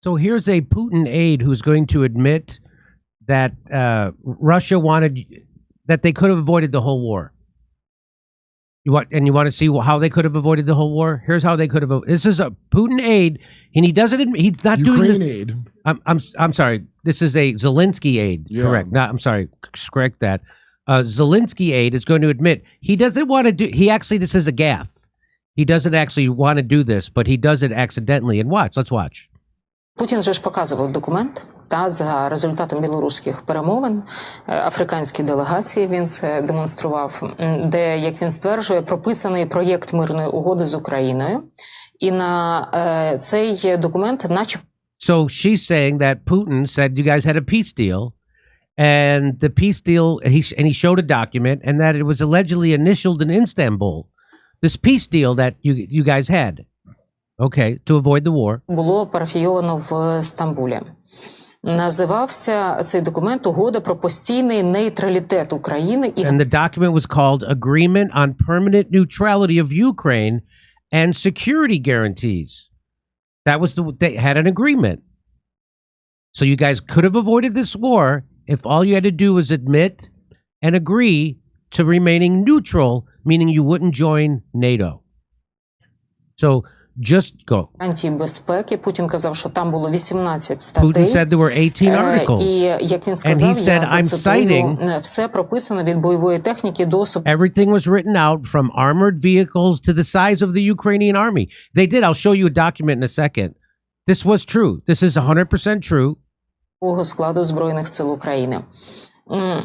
So here's a Putin aide who's going to admit that Russia wanted that they could have avoided the whole war. You want to see how they could have avoided the whole war? Here's how they could have. This is a Putin aide, and he doesn't admit he's not Ukraine doing this. Aide. I'm sorry. This is a Zelensky aide. Yeah. Correct. No, I'm sorry. Correct that. Zelensky aide is going to admit he doesn't want to do. He actually, this is a gaffe. He doesn't actually want to do this, but he does it accidentally. And let's watch. Путін же ж показував документ, за результатом білоруських перемовин, африканській делегації він це демонстрував, де, як він стверджує, прописаний проєкт мирної угоди з Україною. І на цей документ наче... So she's saying that Putin said you guys had a peace deal, and the peace deal, he showed a document, and that it was allegedly initialed in Istanbul. This peace deal that you guys had. Okay, to avoid the war. Було парафійовано в Стамбулі. Називався цей документ «Угода про постійний нейтралітет України». And the document was called Agreement on Permanent Neutrality of Ukraine and Security Guarantees. That was they had an agreement. So you guys could have avoided this war if all you had to do was admit and agree to remaining neutral, meaning you wouldn't join NATO. So just go. Безпеки. Путін казав, що там було 18 статей. Putin said there were 18 articles. І, як він сказав, я зацитую, все прописано від бойової техніки до... Everything was written out from armored vehicles to the size of the Ukrainian army. They did. I'll show you a document in a second. This was true. This is 100% true. Складу Збройних сил України.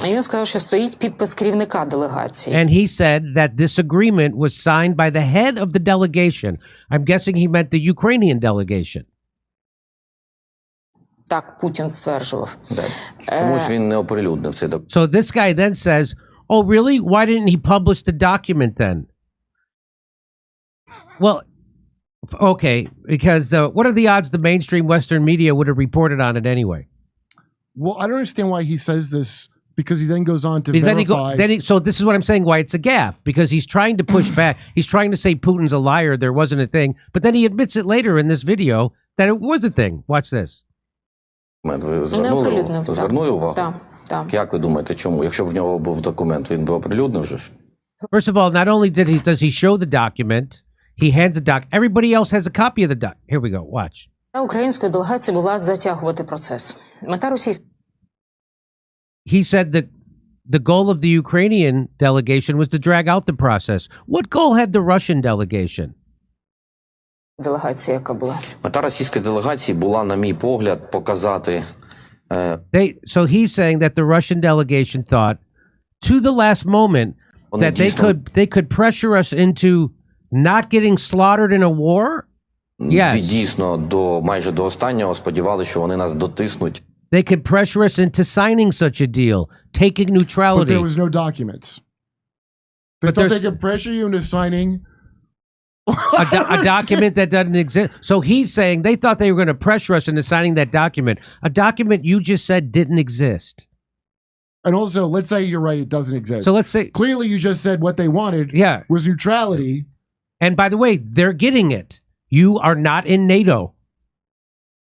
І він сказав, що стоїть підпис керівника делегації. And he said that this agreement was signed by the head of the delegation. I'm guessing he meant the Ukrainian delegation. Так, Путін стверджував. Чомусь він не оприлюднив цей документ. So this guy then says, oh, really? Why didn't he publish the document then? Well, okay, because what are the odds the mainstream Western media would have reported on it anyway? Well, I don't understand why he says this, because he then goes on to verify. So this is what I'm saying, why it's a gaffe, because he's trying to push back. He's trying to say Putin's a liar, there wasn't a thing, but then he admits it later in this video that it was a thing. Watch this. Ви звернули увагу? Так. Як ви думаєте, чому? Якщо б в нього був документ, він би оприлюднив же ж? First of all, not only does he show the document, he hands the doc. Everybody else has a copy of the doc. Here we go. Watch. Української делегації була затягувати процес. Мета російської... He said that the goal of the Ukrainian delegation was to drag out the process. What goal had the Russian delegation? Делегація, яка була? Мета російської делегації була, на мій погляд, показати... So he's saying that the Russian delegation thought, to the last moment, that they could pressure us into not getting slaughtered in a war? Yes. Дійсно, майже до останнього сподівалися, що вони нас дотиснуть. They could pressure us into signing such a deal, taking neutrality. But there was no documents. They thought they could pressure you into signing a document that doesn't exist. So he's saying they thought they were going to pressure us into signing that document, a document you just said didn't exist. And also, let's say you're right, it doesn't exist. So let's say... Clearly, you just said what they wanted was neutrality. And by the way, they're getting it. You are not in NATO.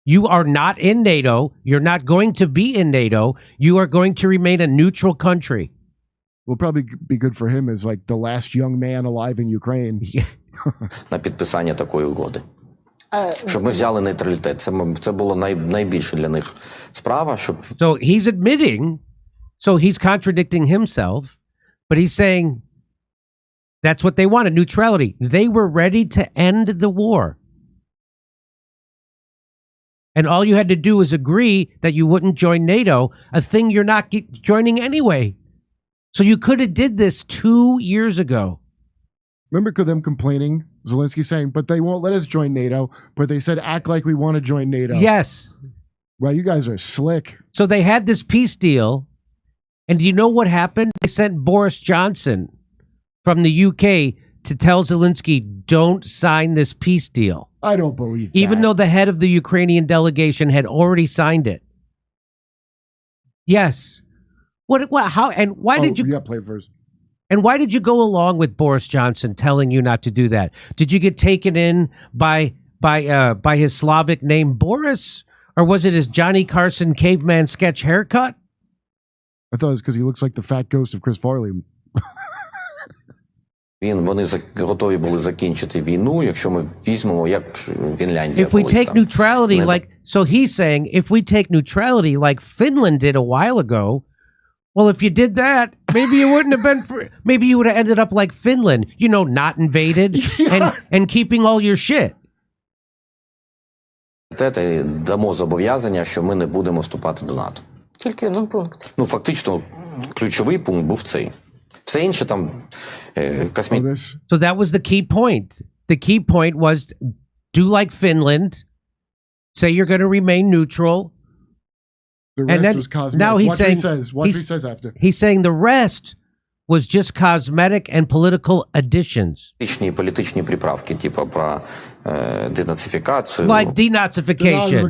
You are not in NATO. You're not going to be in NATO. You are going to remain a neutral country. Will probably be good for him as like the last young man alive in Ukraine. На підписання такої угоди. Щоб ми взяли нейтралітет. Це було найбільше для них справа, щоб... So he's admitting, so he's contradicting himself, but he's saying that's what they wanted, neutrality. They were ready to end the war. And all you had to do was agree that you wouldn't join NATO, a thing you're not joining anyway. So you could have did this 2 years ago. Remember them complaining, Zelensky saying, but they won't let us join NATO, but they said, act like we want to join NATO. Yes. Well, you guys are slick. So they had this peace deal, and do you know what happened? They sent Boris Johnson from the UK to tell Zelensky, don't sign this peace deal. I don't believe that. Even though the head of the Ukrainian delegation had already signed it. Yes. How, and why did you... Yeah, play it first. And why did you go along with Boris Johnson telling you not to do that? Did you get taken in by his Slavic name, Boris? Or was it his Johnny Carson caveman sketch haircut? I thought it was because he looks like the fat ghost of Chris Farley. Вони готові були закінчити війну, якщо ми візьмемо, як Фінляндія. If we take neutrality like, so he's saying, if we take neutrality like Finland did a while ago, well, if you did that, maybe you wouldn't have been, maybe you would have ended up like Finland, you know, not invaded and keeping all your shit. Дамо зобов'язання, що ми не будемо вступати до НАТО. Тільки один пункт. Ну, фактично, ключовий пункт був цей. Все інше там So that was the key point. The key point was do like Finland, say you're going to remain neutral. The rest was cosmetic. Now he's saying, what he says after. He's saying the rest was just cosmetic and political additions. Політичні приправки, типу про денацифікацію. Like denazification.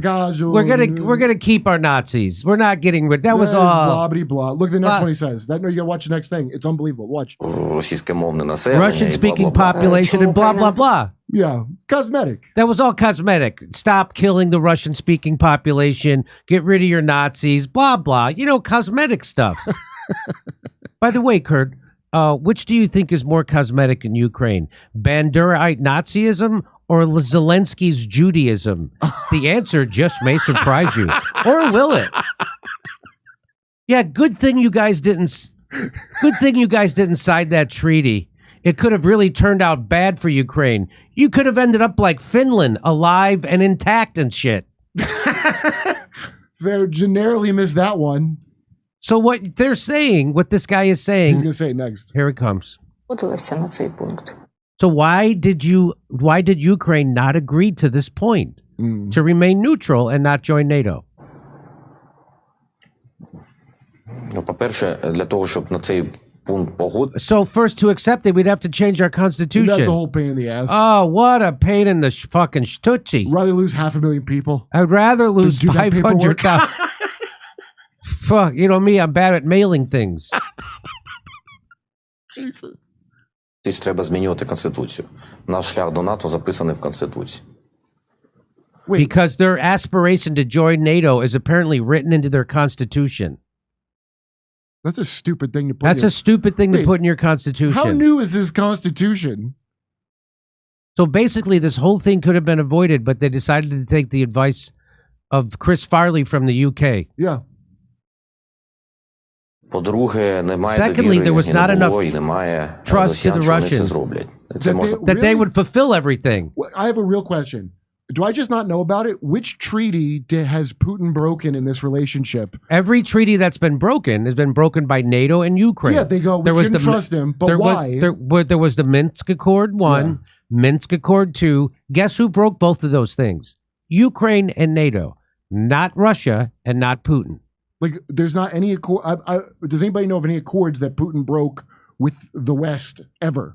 We're gonna keep our Nazis. We're not getting rid. That was all. Blah blah blah. Look at the next one he says. No, you gotta watch the next thing. It's unbelievable. Watch. Російськомовне населення. Russian-speaking population and blah blah blah. Yeah, cosmetic. That was all cosmetic. Stop killing the Russian-speaking population. Get rid of your Nazis. Blah blah. You know, cosmetic stuff. By the way, Kurt, which do you think is more cosmetic in Ukraine? Bandurite Nazism or Zelensky's Judaism? The answer just may surprise you. Or will it? Yeah, good thing you guys didn't sign that treaty. It could have really turned out bad for Ukraine. You could have ended up like Finland, alive and intact and shit. They generally miss that one. So what they're saying, what this guy is saying... He's going to say it next. Here it comes. Подивилися на цей пункт. So why did Ukraine not agree to this point? To remain neutral and not join NATO? Ну, по-перше, для того, щоб на цей пункт погодитися. So first to accept it, we'd have to change our constitution. That's a whole pain in the ass. Oh, what a pain in the fucking stutzy. Rather lose 500,000 people. I'd rather lose 500,000. Fuck, you know me, I'm bad at mailing things. Jesus. Треба змінювати Конституцію. Наш шлях до НАТО записаний в Конституції. Because their aspiration to join NATO is apparently written into their constitution. That's a stupid thing to put That's a stupid thing to put in your constitution. How new is this constitution? So basically, this whole thing could have been avoided, but they decided to take the advice of Chris Farley from the UK. Yeah. По-друге, немає Secondly, there was not enough trust to the Russians that they would fulfill everything. I have a real question. Do I just not know about it? Which treaty has Putin broken in this relationship? Every treaty that's been broken has been broken by NATO and Ukraine. Yeah, they go, we shouldn't trust him, but why? There was the Minsk Accord 1, Minsk Accord 2. Guess who broke both of those things? Ukraine and NATO, not Russia and not Putin. Like, there's not any accord. Does anybody know of any accords that Putin broke with the West ever?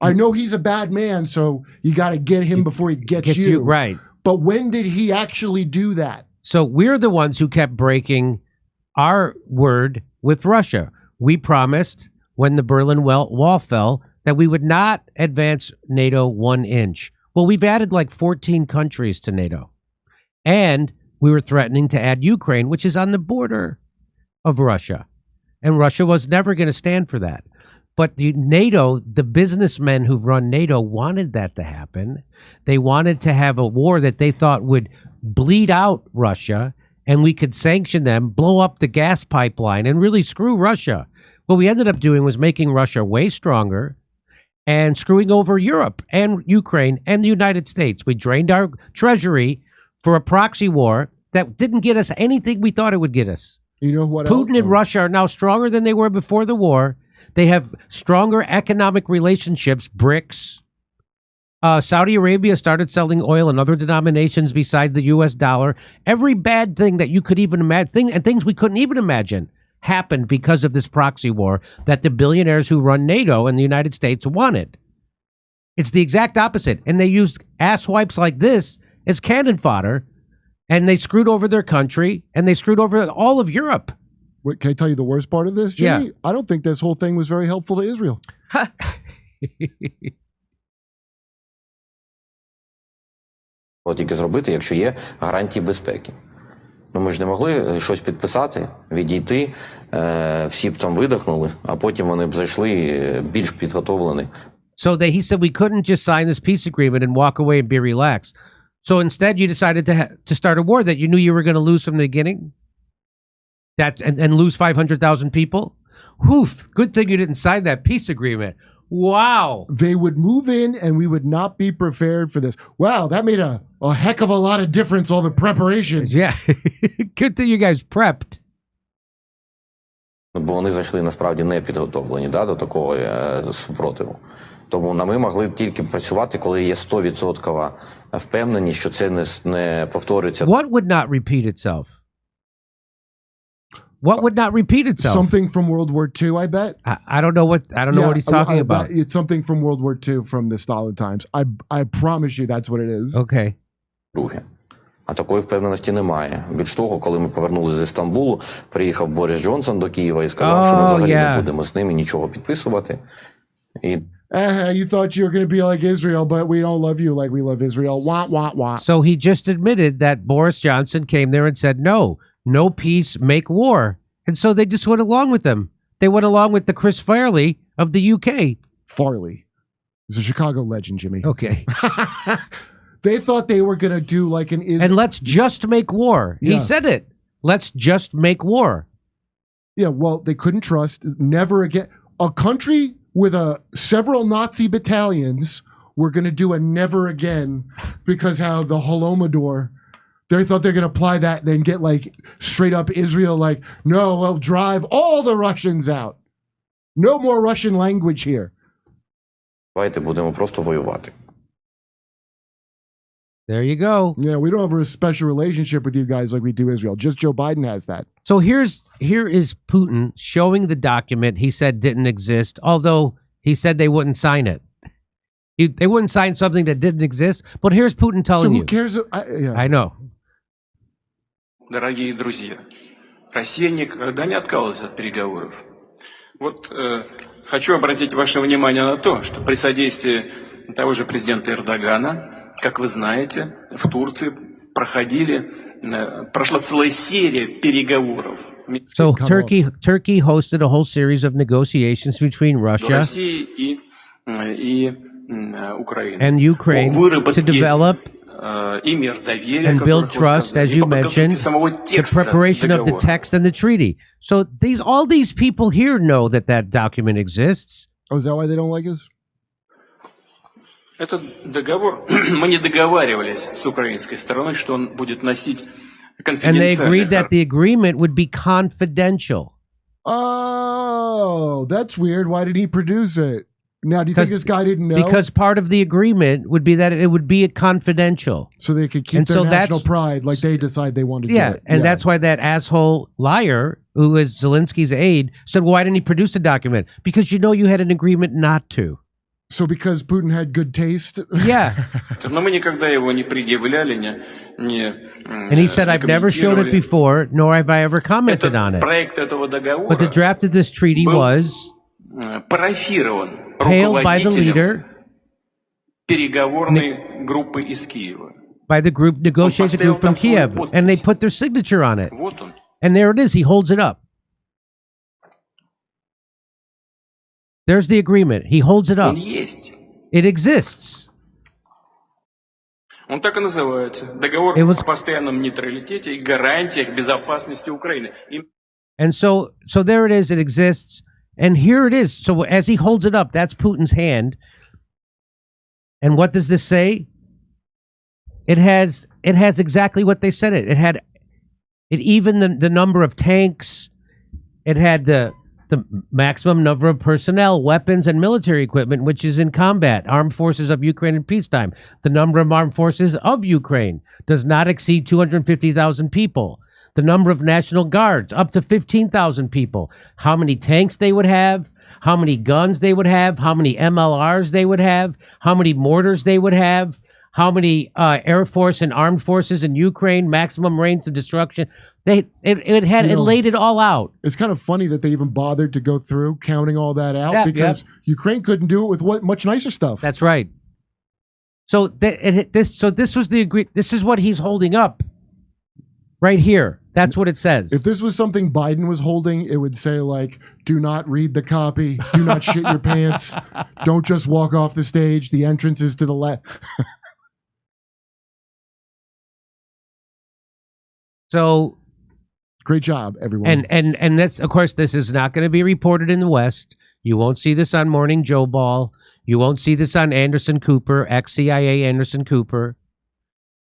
I know he's a bad man, so you got to get him before he gets you. Right. But when did he actually do that? So we're the ones who kept breaking our word with Russia. We promised when the Berlin Wall fell that we would not advance NATO 1 inch. Well, we've added like 14 countries to NATO. And we were threatening to add Ukraine, which is on the border of Russia. And Russia was never going to stand for that. But NATO, the businessmen who run NATO wanted that to happen. They wanted to have a war that they thought would bleed out Russia and we could sanction them, blow up the gas pipeline, and really screw Russia. What we ended up doing was making Russia way stronger and screwing over Europe and Ukraine and the United States. We drained our treasury for a proxy war that didn't get us anything we thought it would get us. You know what? Putin and Russia are now stronger than they were before the war. They have stronger economic relationships, BRICS. Saudi Arabia started selling oil in other denominations besides the U.S. dollar. Every bad thing that you could even imagine, and things we couldn't even imagine, happened because of this proxy war that the billionaires who run NATO and the United States wanted. It's the exact opposite. And they used asswipes like this as cannon fodder, and they screwed over their country, and they screwed over all of Europe. Wait, can I tell you the worst part of this, Jimmy? Yeah. I don't think this whole thing was very helpful to Israel. Тільки зробити, якщо є гарантії безпеки. Ну, ми ж не могли щось підписати, відійти, всі б там видихнули, а потім вони б зайшли більш підготовлені. So he said we couldn't just sign this peace agreement and walk away and be relaxed. So instead, you decided to start a war that you knew you were going to lose from the beginning? And lose 500,000 people? Woof. Good thing you didn't sign that peace agreement. Wow. They would move in and we would not be prepared for this. Wow, that made a heck of a lot of difference, all the preparation. Yeah. Good thing you guys prepped. Бо вони зайшли насправді не підготовлені до такого супротиву. Тому ми могли тільки працювати, коли є 100% впевненість, що це не повториться. What would not repeat itself? What would not repeat itself? Something from World War II, I bet. I don't know what he's talking about. It's something from World War II from the Stalin times. I promise you that's what it is. Okay. Друге. А такої впевненості немає. Більш того, коли ми повернулися зі Стамбулу, приїхав Борис Джонсон до Києва і сказав, що ми взагалі не будемо з ними нічого підписувати. You thought you were going to be like Israel, but we don't love you like we love Israel. Wah, wah, wah. So he just admitted that Boris Johnson came there and said, no peace, make war. And so they just went along with them. They went along with the Chris Farley of the UK. Farley. He's a Chicago legend, Jimmy. Okay. They thought they were going to do like an Israel. And let's just make war. He said it. Let's just make war. Yeah, well, they couldn't trust. Never again. A country with several Nazi battalions were going to do a never again because how the Holodomor, they thought they're going to apply that, then get like straight up Israel, like, no, we'll drive all the Russians out. No more Russian language here. Давайте будемо просто воювати. There you go. Yeah, we don't have a special relationship with you guys like we do Israel. Just Joe Biden has that. So here is Putin showing the document he said didn't exist, although he said they wouldn't sign it. They wouldn't sign something that didn't exist, but here's Putin telling you. So who cares? I know. Дорогие друзья, Россия никогда не отказывалась от переговоров. Вот хочу обратить ваше внимание на то, что при содействии того же президента Эрдогана, как вы знаете, в Турции прошла целая серия переговоров. So Turkey hosted a whole series of negotiations between Russia and Ukraine to develop and build trust, as you mentioned, the preparation of the text and the treaty. So all these people here know that document exists. Oh, is that why they don't like us? Этот договор, мы не договаривались с украинской стороной, что он будет носить And they agreed that the agreement would be confidential. Oh, that's weird. Why did he produce it? Now, do you think this guy didn't know? Because part of the agreement would be that it would be confidential. So they could keep their national pride like they decide they want to do it. And that's why that asshole liar, who is Zelensky's aide, said, well, why didn't he produce the document? Because you had an agreement not to. So because Putin had good taste? Yeah. And he said, I've never showed it before, nor have I ever commented on it. But the draft of this treaty was hailed by the leader, by the negotiating group from Kiev, and they put their signature on it. And there it is. He holds it up. There's the agreement. He holds it up. It exists. Он так и называется. Договор о постоянном нейтралитете и гарантиях безопасности Украины. And so there it is. It exists. And here it is. So as he holds it up, that's Putin's hand. And what does this say? It has exactly what they said it had. It even the number of tanks. It had the maximum number of personnel, weapons, and military equipment, which is in combat, armed forces of Ukraine in peacetime. The number of armed forces of Ukraine does not exceed 250,000 people. The number of National Guards, up to 15,000 people. How many tanks they would have, how many guns they would have, how many MLRs they would have, how many mortars they would have, how many Air Force and armed forces in Ukraine, maximum range of destruction. It laid it all out. It's kind of funny that they even bothered to go through counting all that out because Ukraine couldn't do it with much nicer stuff. That's right. So this was the agree. This is what he's holding up right here. That's what it says. If this was something Biden was holding, it would say, like, do not read the copy, do not shit your pants, don't just walk off the stage, the entrance is to the left. So great job, everyone. And that's, of course, this is not going to be reported in the West. You won't see this on Morning Joe Ball. You won't see this on Anderson Cooper, ex-CIA Anderson Cooper.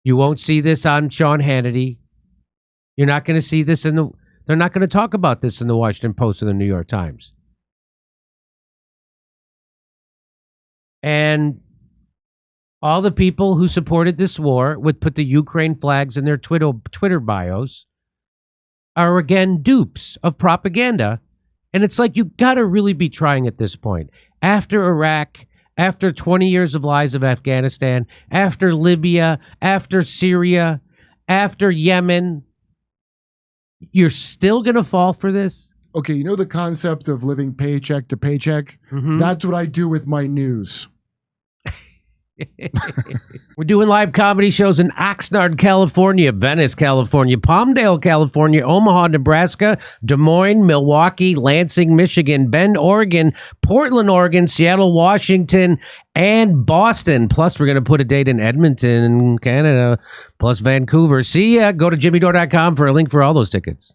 You won't see this on Sean Hannity. You're not going to see this they're not going to talk about this in the Washington Post or the New York Times. And all the people who supported this war would put the Ukraine flags in their Twitter bios are again dupes of propaganda. And it's like, you got to really be trying at this point. After Iraq, after 20 years of lies of Afghanistan, after Libya, after Syria, after Yemen, you're still going to fall for this? Okay, you know the concept of living paycheck to paycheck? Mm-hmm. That's what I do with my news. We're doing live comedy shows in Oxnard, California, Venice, California, Palmdale, California, Omaha, Nebraska, Des Moines, Milwaukee, Lansing, Michigan, Bend, Oregon, Portland, Oregon, Seattle, Washington, and Boston. Plus, we're going to put a date in Edmonton, Canada, plus Vancouver. See ya. Go to jimmydore.com for a link for all those tickets.